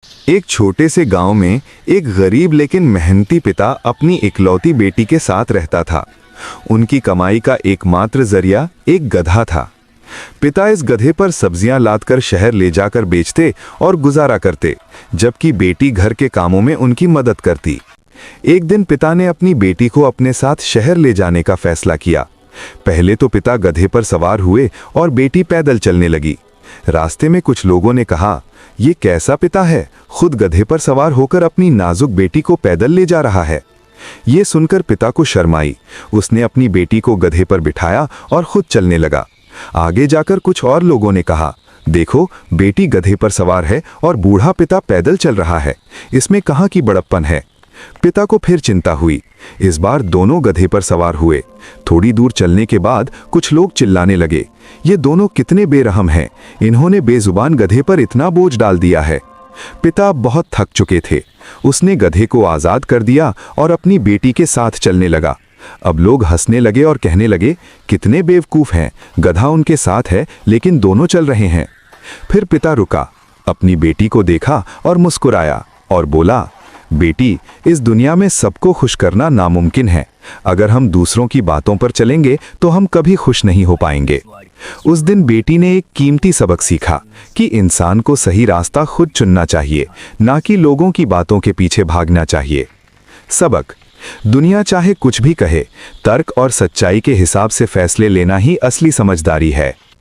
एक छोटे से गांव में एक गरीब लेकिन मेहनती पिता अपनी इकलौती बेटी के साथ रहता था। उनकी कमाई का एकमात्र जरिया एक गधा था। पिता इस गधे पर सब्जियां लादकर शहर ले जाकर बेचते और गुजारा करते, जबकि बेटी घर के कामों में उनकी मदद करती। एक दिन पिता ने अपनी बेटी को अपने साथ शहर ले जाने का फैसला किया। पहले तो पिता गधे पर सवार हुए और बेटी पैदल चलने लगी। रास्ते में कुछ लोगों ने कहा, ये कैसा पिता है, खुद गधे पर सवार होकर अपनी नाजुक बेटी को पैदल ले जा रहा है। ये सुनकर पिता को शर्म आई। उसने अपनी बेटी को गधे पर बिठाया और खुद चलने लगा। आगे जाकर कुछ और लोगों ने कहा, देखो बेटी गधे पर सवार है और बूढ़ा पिता पैदल चल रहा है, इसमें कहाँ की बड़प्पन है। पिता को फिर चिंता हुई। इस बार दोनों गधे पर सवार हुए। थोड़ी दूर चलने के बाद कुछ लोग चिल्लाने लगे, ये दोनों कितने बेरहम हैं, इन्होंने बेजुबान गधे पर इतना बोझ डाल दिया है। पिता बहुत थक चुके थे। उसने गधे को आजाद कर दिया और अपनी बेटी के साथ चलने लगा। अब लोग हंसने लगे और कहने लगे, कितने बेवकूफ हैं, गधा उनके साथ है लेकिन दोनों चल रहे हैं। फिर पिता रुका, अपनी बेटी को देखा और मुस्कुराया और बोला, बेटी, इस दुनिया में सबको खुश करना नामुमकिन है। अगर हम दूसरों की बातों पर चलेंगे तो हम कभी खुश नहीं हो पाएंगे। उस दिन बेटी ने एक कीमती सबक सीखा कि इंसान को सही रास्ता खुद चुनना चाहिए, ना कि लोगों की बातों के पीछे भागना चाहिए। सबक: दुनिया चाहे कुछ भी कहे, तर्क और सच्चाई के हिसाब से फैसले लेना ही असली समझदारी है।